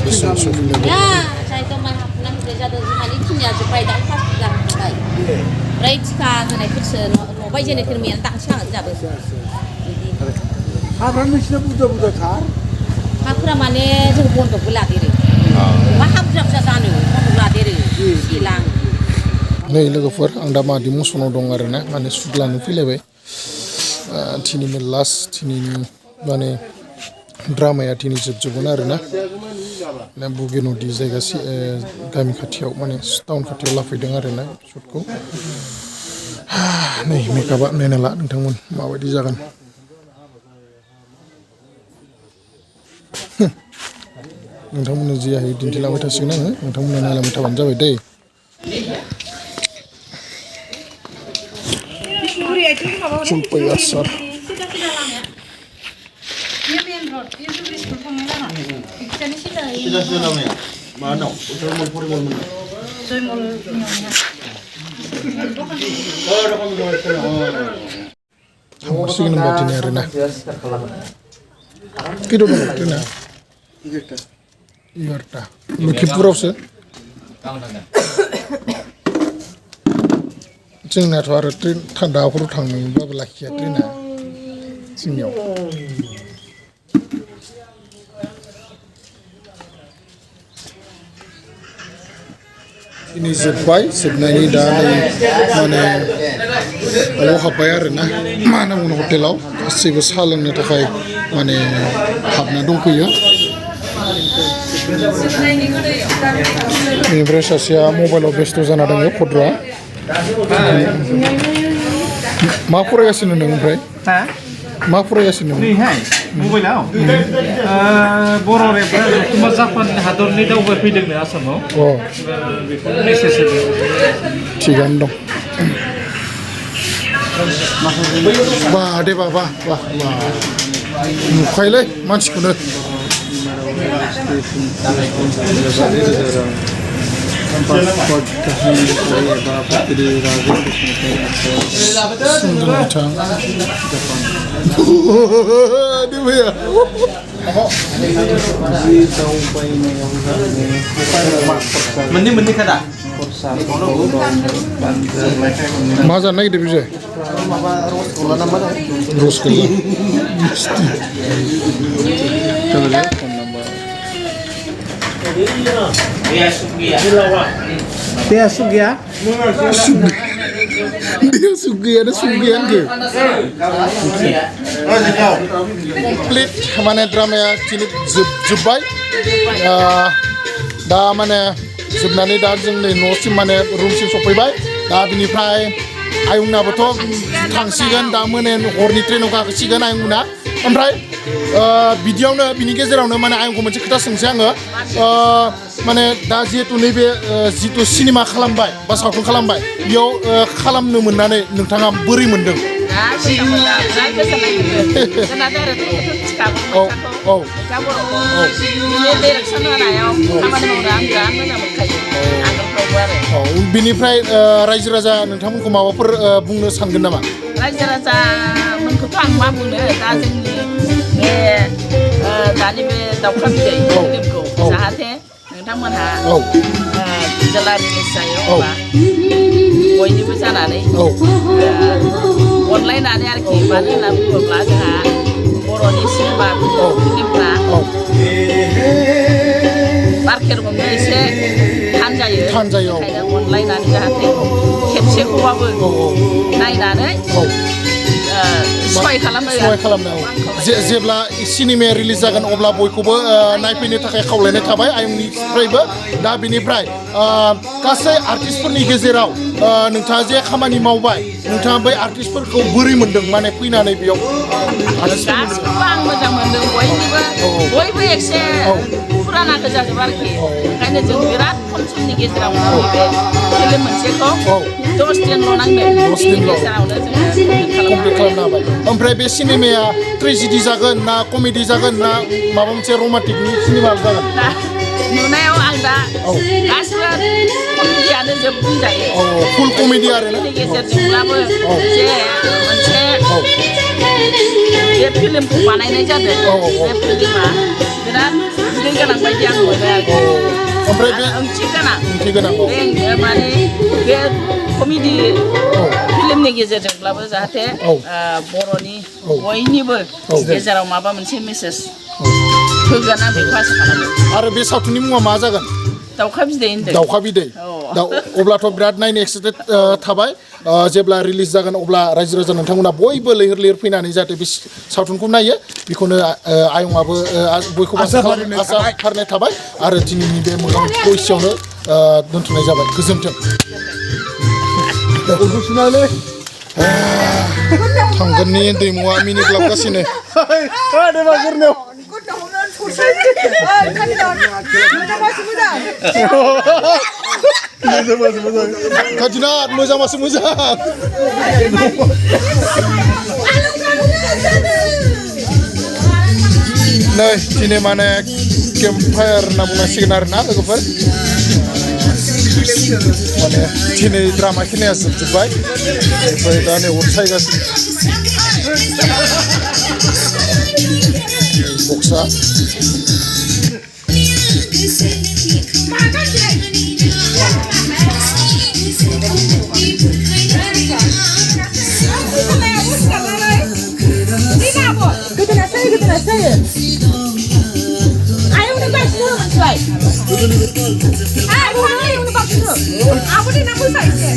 Ya, saya itu maafkan kerja dari hari itu ya supaya tak pas tidak pakai. Baik jika kena kerja, mau jenis kermian tak sangat jauh. Kapan mesti budak kar? Kakura mana jauh pun tak boleh diri. Maham jauh sana, tak boleh diri. Hilang. Nih logofor, anda mah di musuh dong karena mana sudah nu filmnya, tini melas, tini mana drama ya tini jebjuban karena, nah bukan di zaga si kami katiau mana tahun katiau lah video karena shootku, nih mereka bak nenela tentang mau di jalan, tentang mana jia hidin di laut asing nang, tentang mana laut awan jauh deh. Jumpa asar. Sudah namanya. Mana? Udah mau puri mau mana? Masih ingin buat ini arena. Kita dong arena. Igarta. Mungkin pura sih. Jangan ada orang tren tanda aku tang bawa lagi ya trena. Sinyal. Ini jwbbai, sebenarnya dari mana Daokha-Bidwi arena, mana hotel lau, kasih besalan ni terkait mana habna dongku ya. Ini berasa sia mobile bestu zana dengan kodra. Mapura ya sini neng bray? Mapura ya sini. Nih hai, mobile au. Boro repre, cuma Japan hador ni dah ubah pideng ni asam au. Oh. Necessary. Cigan dong. Wah, deh wah. Mukai le, manci kuda. Mending kada. Masa naik deh bisa. Terus ke. Coba lihat phone number. Dia sugia. Dia sugian ke? Komplit mana drama ya cini jwbbai. Da mana sebenarnya da जोंनि न'सिम माने रुमसिम सफैबाय दा बिनिफ्राय आयंनाबोथ' थांसिगोन दा मोने हरनि ट्रेनाव गाखोसिगोन आयंना ओमफ्राय बिदियावनो बिनि गेजेरावनो माने आयंखौ मोनसे खोथा सोंसै आङो माने दा जिहेतु नैबे जितु सिनेमा खालामबाय बा सावथुन खालामबाय बेयाव खालामनो मोननानै नोंथाङा बोरै मोनदों? बिनिफ्राय रायजो राजा नोंथांमोनखौ माबाफोर बुंनो सानगोन नामा? रायजो राजा मोनखौथ' आं मा बुंनो दा जोंनि बे दानि बे दावखा-बिदै फिल्मखौ जाहाथे नोंथांमोनहा जेला रिलिज जायो अब्ला बयनिबो जानानै अनलायनानै आरोखि मानो होनना बुङोब्ला जोंहा बर'नि सिनेमा फिल्मफ्रा मार्केट हमनो एसे थान जायो ओंखायनो अनलायनानै जाहाथे खेबसेखौबाबो नायनानै सहाय खालामनो जेब्ला सिनेमाया रिलिज जागोन अब्ला बयखौबो नायफैनो थाखाय खावलायनाय थाबाय आयंनिफ्रायबो दा बिनिफ्राय गासै आर्टिस्टफोरनि गेजेराव नोंथाङा जे खामानि मावबाय नोंथाङा बै आर्टिस्टफोरखौ बोरै मोनदों माने फैनानै बेयाव गासिखौबो आं मोजां मोनदों बयबो एसे फुराना गोजाजोब आरोखि ओंखायनो जों बिराद खम समनि गेजेरावनो बे फिल्म मोनसेखौ 10 दिनल' नांदों बेनि गेजेरावनो जोङो कमप्लिट खालामनो हाबाय ओमफ्राय बे सिनेमाया ट्रेजेडि जागोन ना कमेडि जागोन ना माबा मोनसे रमान्टिकनि सिनेमा जागोन नुनायाव आं दा गासिबो कमेडियानो जोब बुंजायो फुल कमेडि आरो ना गेजेरजोंब्लाबो जे मोनसे बे फिल्मखौ बानायनाय जादों बे फिल्मा बिराद फिलिं गोनां बायदि आं मोनो आरो ओमफ्राय बे ओंथि गोनां ओंथि गोनां औ बे माने बे कमेडि फिल्मनि गेजेरजोंब्लाबो जाहाथे बर'नि बयनिबो गेजेराव माबा मोनसे मेसेज होगोन आं बेखौ आसा खालामो आरो बे सावथुननि मुङा मा जागोन दाउखा बिदै होनदों दाउखा बिदै अब्लाथ' बिराद नायनो एक्साइटेड थाबाय जेब्ला रिलिज जागोन अब्ला रायजो राजा नोंथांमोना बयबो लैहोर लैहोर फैनानै जाहाथे बे सावथुनखौ नायो बेखौनो आयंआबो बयखौबो आसा फारिनाय थाबाय आरो दिनैनि बे मोगांखौ एसेयावनो दोनथ'नाय जाबाय गोजोन्थों थांगोननि दैमुआ मिनिग्लाबगासिनो Kajinak moja masuk moja. Nah, ini mana campfire nabungan sinar na logoper. Mana ini drama kini asal Dubai. Dubai dah ni website asal. Boksa. Ayo udah baca selesai. Ayo udah baca. Apa dia nak buat saya?